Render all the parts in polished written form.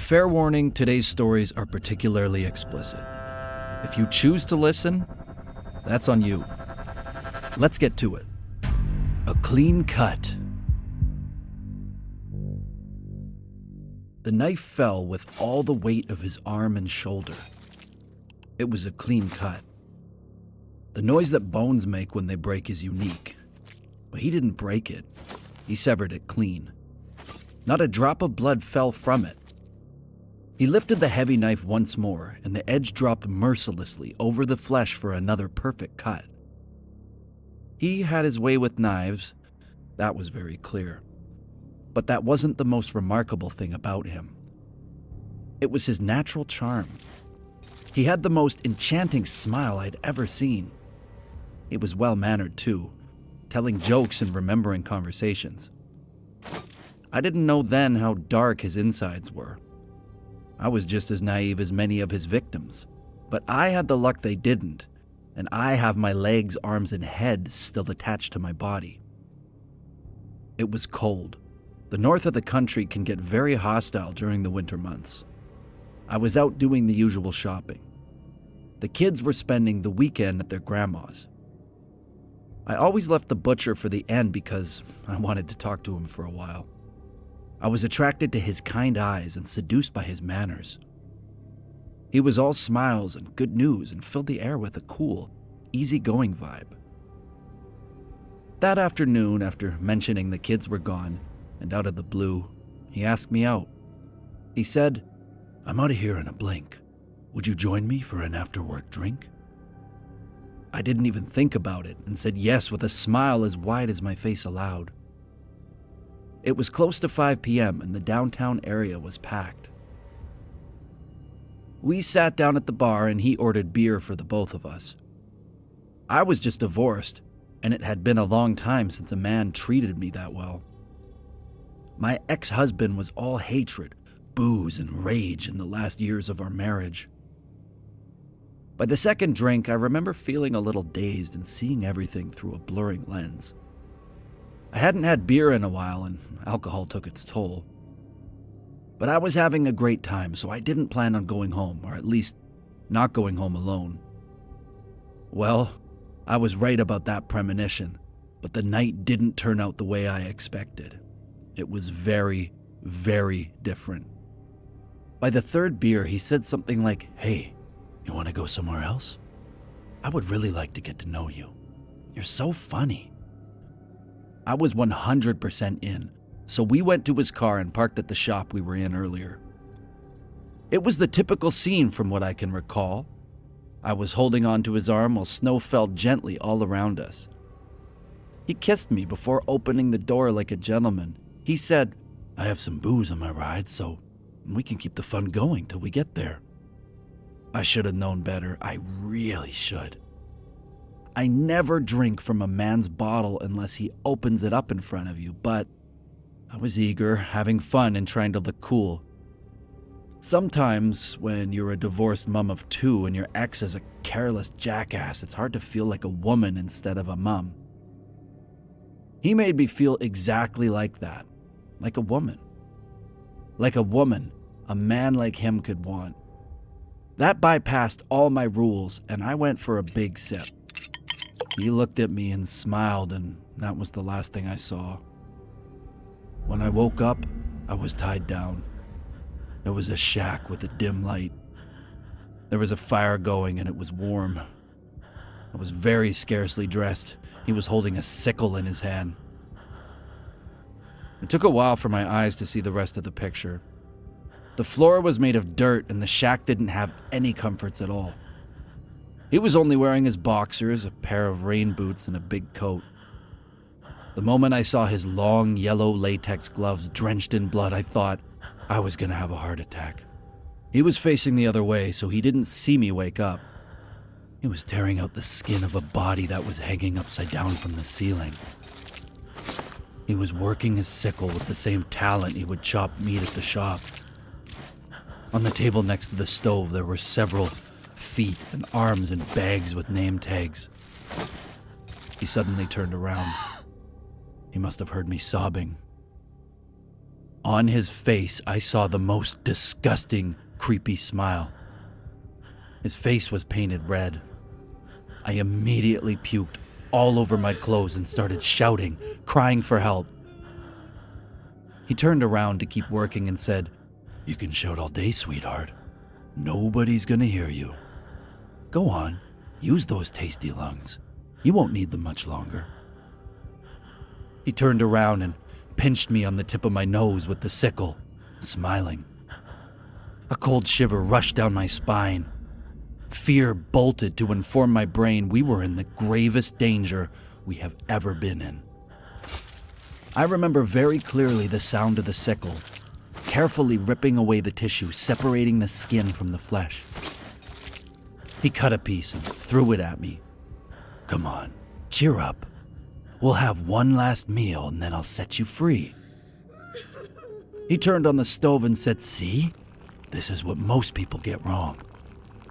Fair warning, today's stories are particularly explicit. If you choose to listen, that's on you. Let's get to it. A clean cut. The knife fell with all the weight of his arm and shoulder. It was a clean cut. The noise that bones make when they break is unique, but he didn't break it. He severed it clean. Not a drop of blood fell from it. He lifted the heavy knife once more, and the edge dropped mercilessly over the flesh for another perfect cut. He had his way with knives, that was very clear. But that wasn't the most remarkable thing about him. It was his natural charm. He had the most enchanting smile I'd ever seen. He was well-mannered too, telling jokes and remembering conversations. I didn't know then how dark his insides were. I was just as naive as many of his victims, but I had the luck they didn't, and I have my legs, arms, and head still attached to my body. It was cold. The north of the country can get very hostile during the winter months. I was out doing the usual shopping. The kids were spending the weekend at their grandma's. I always left the butcher for the end because I wanted to talk to him for a while. I was attracted to his kind eyes and seduced by his manners. He was all smiles and good news and filled the air with a cool, easygoing vibe. That afternoon, after mentioning the kids were gone, and out of the blue, he asked me out. He said, "I'm out of here in a blink. Would you join me for an after-work drink?" I didn't even think about it and said yes with a smile as wide as my face allowed. It was close to 5 p.m. and the downtown area was packed. We sat down at the bar and he ordered beer for the both of us. I was just divorced, and it had been a long time since a man treated me that well. My ex-husband was all hatred, booze, and rage in the last years of our marriage. By the second drink, I remember feeling a little dazed and seeing everything through a blurring lens. I hadn't had beer in a while, and alcohol took its toll. But I was having a great time, so I didn't plan on going home, or at least not going home alone. Well, I was right about that premonition, but the night didn't turn out the way I expected. It was very, very different. By the third beer, he said something like, "Hey, you want to go somewhere else? I would really like to get to know you. You're so funny." I was 100% in, so we went to his car and parked at the shop we were in earlier. It was the typical scene from what I can recall. I was holding on to his arm while snow fell gently all around us. He kissed me before opening the door like a gentleman. He said, "I have some booze on my ride, so we can keep the fun going till we get there." I should have known better. I really should. I never drink from a man's bottle unless he opens it up in front of you, but I was eager, having fun, and trying to look cool. Sometimes, when you're a divorced mom of 2 and your ex is a careless jackass, it's hard to feel like a woman instead of a mom. He made me feel exactly like that, like a woman. Like a woman a man like him could want. That bypassed all my rules, and I went for a big sip. He looked at me and smiled, and that was the last thing I saw. When I woke up, I was tied down. There was a shack with a dim light. There was a fire going, and it was warm. I was very scarcely dressed. He was holding a sickle in his hand. It took a while for my eyes to see the rest of the picture. The floor was made of dirt, and the shack didn't have any comforts at all. He was only wearing his boxers, a pair of rain boots, and a big coat. The moment I saw his long, yellow latex gloves drenched in blood, I thought I was going to have a heart attack. He was facing the other way, so he didn't see me wake up. He was tearing out the skin of a body that was hanging upside down from the ceiling. He was working his sickle with the same talent he would chop meat at the shop. On the table next to the stove, there were several feet and arms and bags with name tags. He suddenly turned around. He must have heard me sobbing. On his face, I saw the most disgusting, creepy smile. His face was painted red. I immediately puked all over my clothes and started shouting, crying for help. He turned around to keep working and said, "You can shout all day, sweetheart. Nobody's gonna hear you. Go on, use those tasty lungs. You won't need them much longer." He turned around and pinched me on the tip of my nose with the sickle, smiling. A cold shiver rushed down my spine. Fear bolted to inform my brain we were in the gravest danger we have ever been in. I remember very clearly the sound of the sickle, carefully ripping away the tissue, separating the skin from the flesh. He cut a piece and threw it at me. "Come on, cheer up. We'll have one last meal and then I'll set you free." He turned on the stove and said, "See? This is what most people get wrong.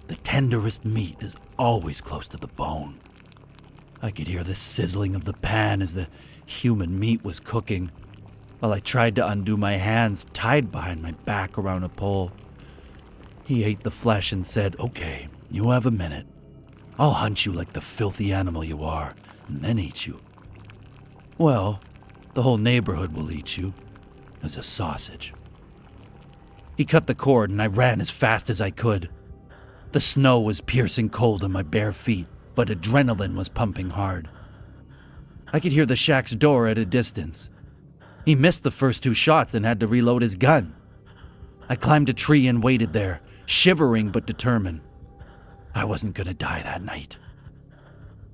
The tenderest meat is always close to the bone." I could hear the sizzling of the pan as the human meat was cooking, while I tried to undo my hands tied behind my back around a pole. He ate the flesh and said, "Okay, you have a minute. I'll hunt you like the filthy animal you are, and then eat you. Well, the whole neighborhood will eat you as a sausage." He cut the cord and I ran as fast as I could. The snow was piercing cold on my bare feet, but adrenaline was pumping hard. I could hear the shack's door at a distance. He missed the first 2 shots and had to reload his gun. I climbed a tree and waited there, shivering but determined. I wasn't gonna die that night.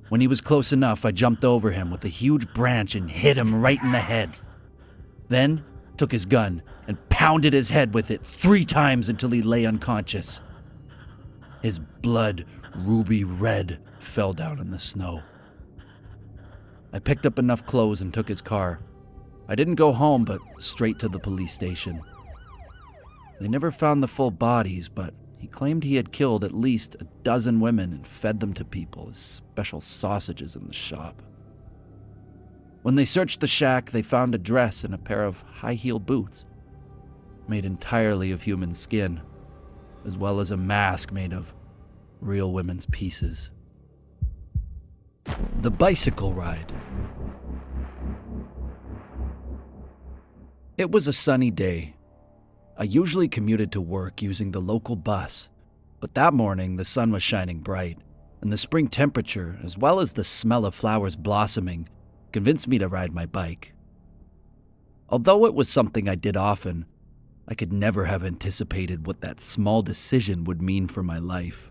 When he was close enough, I jumped over him with a huge branch and hit him right in the head. Then took his gun and pounded his head with it 3 times until he lay unconscious. His blood, ruby red, fell down in the snow. I picked up enough clothes and took his car. I didn't go home, but straight to the police station. They never found the full bodies, but he claimed he had killed at least 12 women and fed them to people as special sausages in the shop. When they searched the shack, they found a dress and a pair of high-heeled boots, made entirely of human skin, as well as a mask made of real women's pieces. The bicycle ride. It was a sunny day. I usually commuted to work using the local bus, but that morning the sun was shining bright, and the spring temperature, as well as the smell of flowers blossoming, convinced me to ride my bike. Although it was something I did often, I could never have anticipated what that small decision would mean for my life.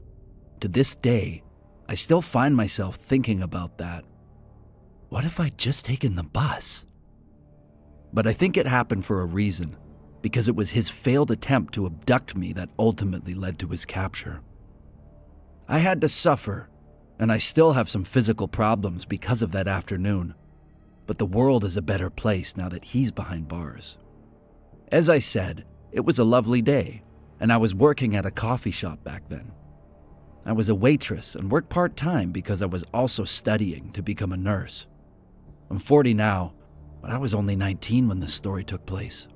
To this day, I still find myself thinking about that. What if I'd just taken the bus? But I think it happened for a reason, because it was his failed attempt to abduct me that ultimately led to his capture. I had to suffer, and I still have some physical problems because of that afternoon, but the world is a better place now that he's behind bars. As I said, it was a lovely day, and I was working at a coffee shop back then. I was a waitress and worked part-time because I was also studying to become a nurse. I'm 40 now, but I was only 19 when this story took place.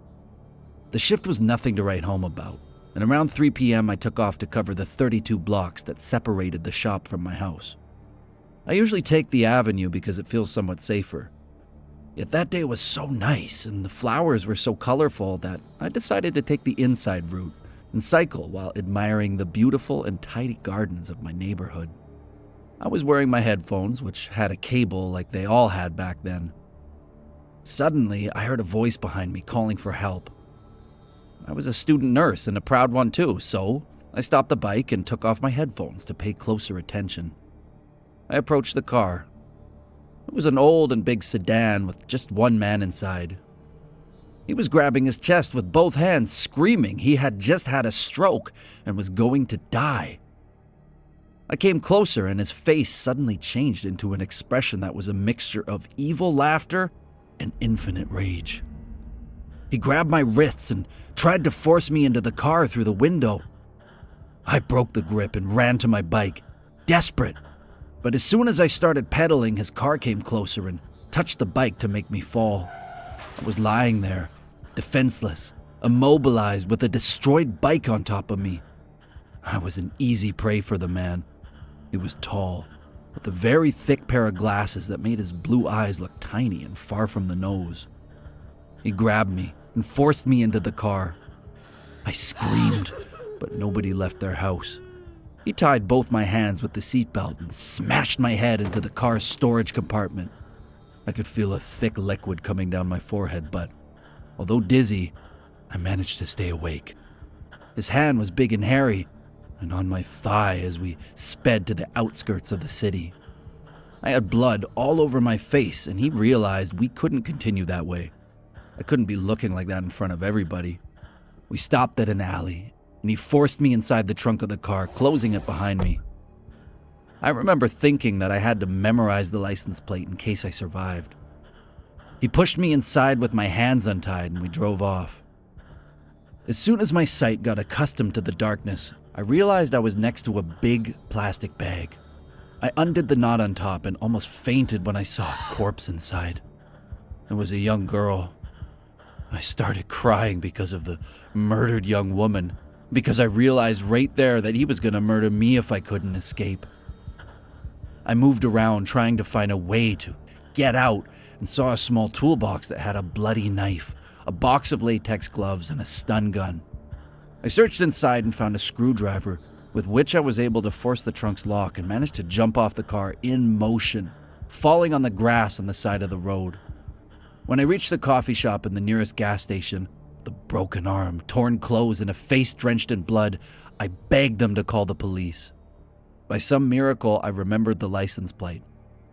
The shift was nothing to write home about, and around 3 p.m. I took off to cover the 32 blocks that separated the shop from my house. I usually take the avenue because it feels somewhat safer. Yet that day was so nice, and the flowers were so colorful that I decided to take the inside route and cycle while admiring the beautiful and tidy gardens of my neighborhood. I was wearing my headphones, which had a cable like they all had back then. Suddenly, I heard a voice behind me calling for help. I was a student nurse and a proud one too, so I stopped the bike and took off my headphones to pay closer attention. I approached the car. It was an old and big sedan with just one man inside. He was grabbing his chest with both hands, screaming he had just had a stroke and was going to die. I came closer and his face suddenly changed into an expression that was a mixture of evil laughter and infinite rage. He grabbed my wrists and tried to force me into the car through the window. I broke the grip and ran to my bike, desperate. But as soon as I started pedaling, his car came closer and touched the bike to make me fall. I was lying there, defenseless, immobilized with a destroyed bike on top of me. I was an easy prey for the man. He was tall, with a very thick pair of glasses that made his blue eyes look tiny and far from the nose. He grabbed me and forced me into the car. I screamed, but nobody left their house. He tied both my hands with the seatbelt and smashed my head into the car's storage compartment. I could feel a thick liquid coming down my forehead, but although dizzy, I managed to stay awake. His hand was big and hairy, and on my thigh as we sped to the outskirts of the city. I had blood all over my face, and he realized we couldn't continue that way. I couldn't be looking like that in front of everybody. We stopped at an alley, and he forced me inside the trunk of the car, closing it behind me. I remember thinking that I had to memorize the license plate in case I survived. He pushed me inside with my hands untied, and we drove off. As soon as my sight got accustomed to the darkness, I realized I was next to a big plastic bag. I undid the knot on top and almost fainted when I saw a corpse inside. It was a young girl. I started crying because of the murdered young woman, because I realized right there that he was going to murder me if I couldn't escape. I moved around trying to find a way to get out and saw a small toolbox that had a bloody knife, a box of latex gloves, and a stun gun. I searched inside and found a screwdriver with which I was able to force the trunk's lock and managed to jump off the car in motion, falling on the grass on the side of the road. When I reached the coffee shop in the nearest gas station, with a broken arm, torn clothes, and a face drenched in blood, I begged them to call the police. By some miracle, I remembered the license plate.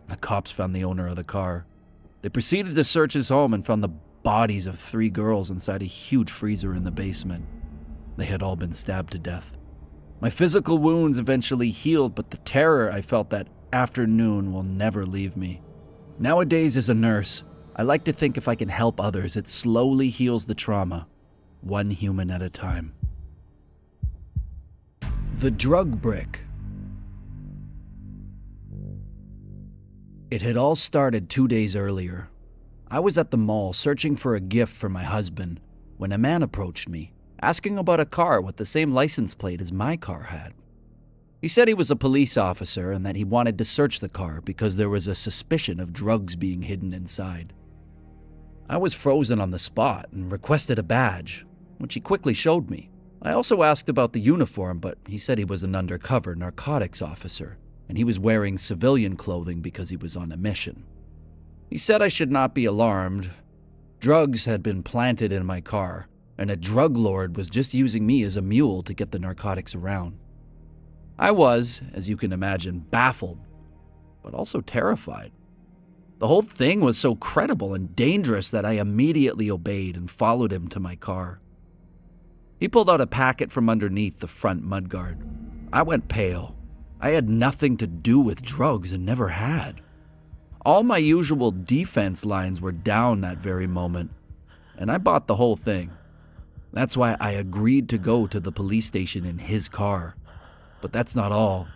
The cops found the owner of the car. They proceeded to search his home and found the bodies of 3 girls inside a huge freezer in the basement. They had all been stabbed to death. My physical wounds eventually healed, but the terror I felt that afternoon will never leave me. Nowadays, as a nurse, I like to think if I can help others, it slowly heals the trauma, one human at a time. The drug brick. It had all started 2 days earlier. I was at the mall searching for a gift for my husband when a man approached me, asking about a car with the same license plate as my car had. He said he was a police officer and that he wanted to search the car because there was a suspicion of drugs being hidden inside. I was frozen on the spot and requested a badge, which he quickly showed me. I also asked about the uniform, but he said he was an undercover narcotics officer, and he was wearing civilian clothing because he was on a mission. He said I should not be alarmed. Drugs had been planted in my car, and a drug lord was just using me as a mule to get the narcotics around. I was, as you can imagine, baffled, but also terrified. The whole thing was so credible and dangerous that I immediately obeyed and followed him to my car. He pulled out a packet from underneath the front mudguard. I went pale. I had nothing to do with drugs and never had. All my usual defense lines were down that very moment, and I bought the whole thing. That's why I agreed to go to the police station in his car. But that's not all.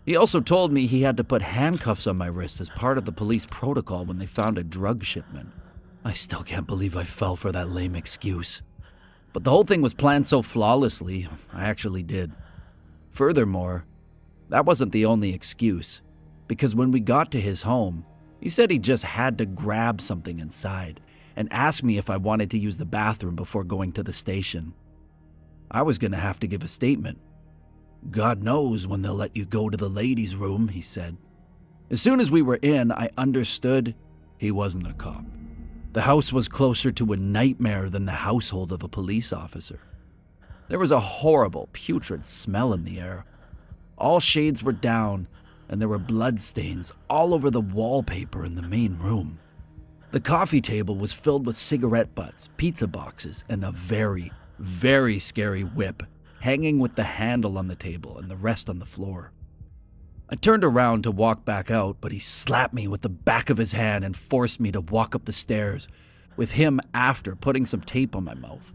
He also told me he had to put handcuffs on my wrist as part of the police protocol when they found a drug shipment. I still can't believe I fell for that lame excuse. But the whole thing was planned so flawlessly, I actually did. Furthermore, that wasn't the only excuse, because when we got to his home, he said he just had to grab something inside and asked me if I wanted to use the bathroom before going to the station. I was going to have to give a statement. God knows when they'll let you go to the ladies' room, he said. As soon as we were in, I understood he wasn't a cop. The house was closer to a nightmare than the household of a police officer. There was a horrible, putrid smell in the air. All shades were down, and there were bloodstains all over the wallpaper in the main room. The coffee table was filled with cigarette butts, pizza boxes, and a very, very scary whip hanging with the handle on the table and the rest on the floor. I turned around to walk back out, but he slapped me with the back of his hand and forced me to walk up the stairs, with him after putting some tape on my mouth.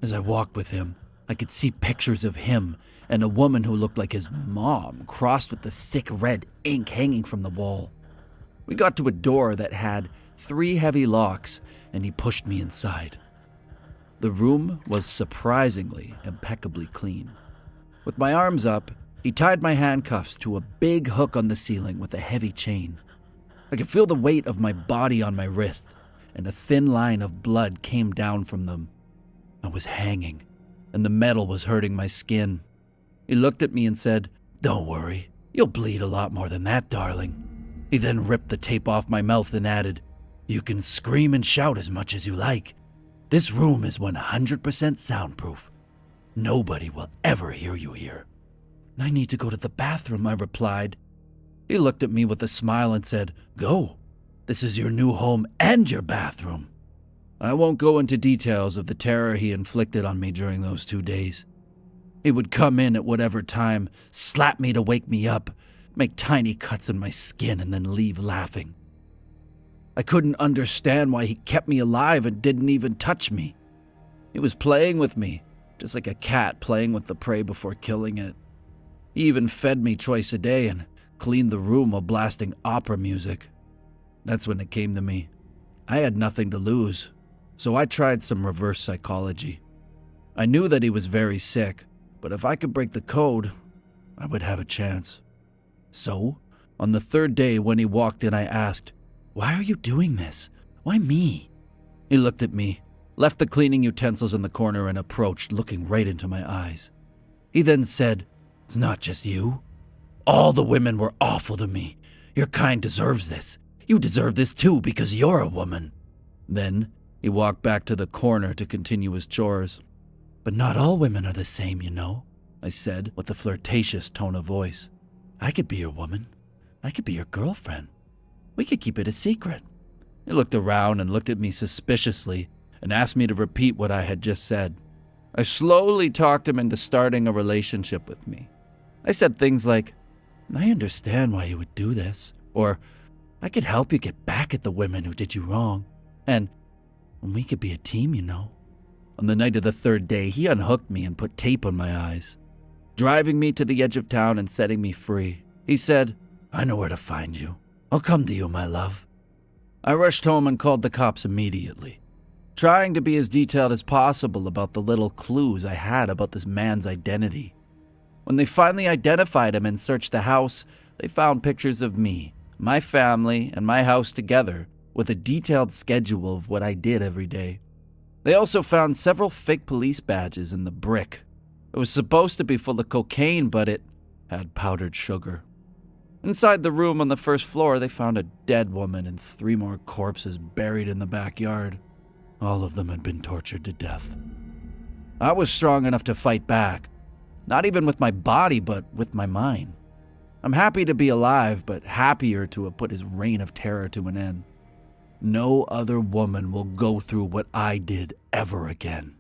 As I walked with him, I could see pictures of him and a woman who looked like his mom, crossed with the thick red ink hanging from the wall. We got to a door that had 3 heavy locks, and he pushed me inside. The room was surprisingly impeccably clean. With my arms up, he tied my handcuffs to a big hook on the ceiling with a heavy chain. I could feel the weight of my body on my wrist, and a thin line of blood came down from them. I was hanging, and the metal was hurting my skin. He looked at me and said, "Don't worry, you'll bleed a lot more than that, darling." He then ripped the tape off my mouth and added, "You can scream and shout as much as you like. This room is 100% soundproof. Nobody will ever hear you here." "I need to go to the bathroom," I replied. He looked at me with a smile and said, "Go. This is your new home and your bathroom." I won't go into details of the terror he inflicted on me during those 2 days. He would come in at whatever time, slap me to wake me up, make tiny cuts in my skin, and then leave laughing. I couldn't understand why he kept me alive and didn't even touch me. He was playing with me, just like a cat playing with the prey before killing it. He even fed me twice a day and cleaned the room while blasting opera music. That's when it came to me. I had nothing to lose, so I tried some reverse psychology. I knew that he was very sick, but if I could break the code, I would have a chance. So, on the 3rd day when he walked in, I asked, "Why are you doing this? Why me?" He looked at me, left the cleaning utensils in the corner, and approached, looking right into my eyes. He then said, "It's not just you. All the women were awful to me. Your kind deserves this. You deserve this too because you're a woman." Then he walked back to the corner to continue his chores. "But not all women are the same, you know," I said with a flirtatious tone of voice. "I could be your woman. I could be your girlfriend. We could keep it a secret." He looked around and looked at me suspiciously and asked me to repeat what I had just said. I slowly talked him into starting a relationship with me. I said things like, "I understand why you would do this," or "I could help you get back at the women who did you wrong," and "we could be a team, you know." On the night of the 3rd day, he unhooked me and put tape on my eyes, driving me to the edge of town and setting me free. He said, "I know where to find you. I'll come to you, my love." I rushed home and called the cops immediately, trying to be as detailed as possible about the little clues I had about this man's identity. When they finally identified him and searched the house, they found pictures of me, my family, and my house together with a detailed schedule of what I did every day. They also found several fake police badges in the brick. It was supposed to be full of cocaine, but it had powdered sugar. Inside the room on the 1st floor, they found a dead woman and 3 more corpses buried in the backyard. All of them had been tortured to death. I was strong enough to fight back, not even with my body, but with my mind. I'm happy to be alive, but happier to have put his reign of terror to an end. No other woman will go through what I did ever again.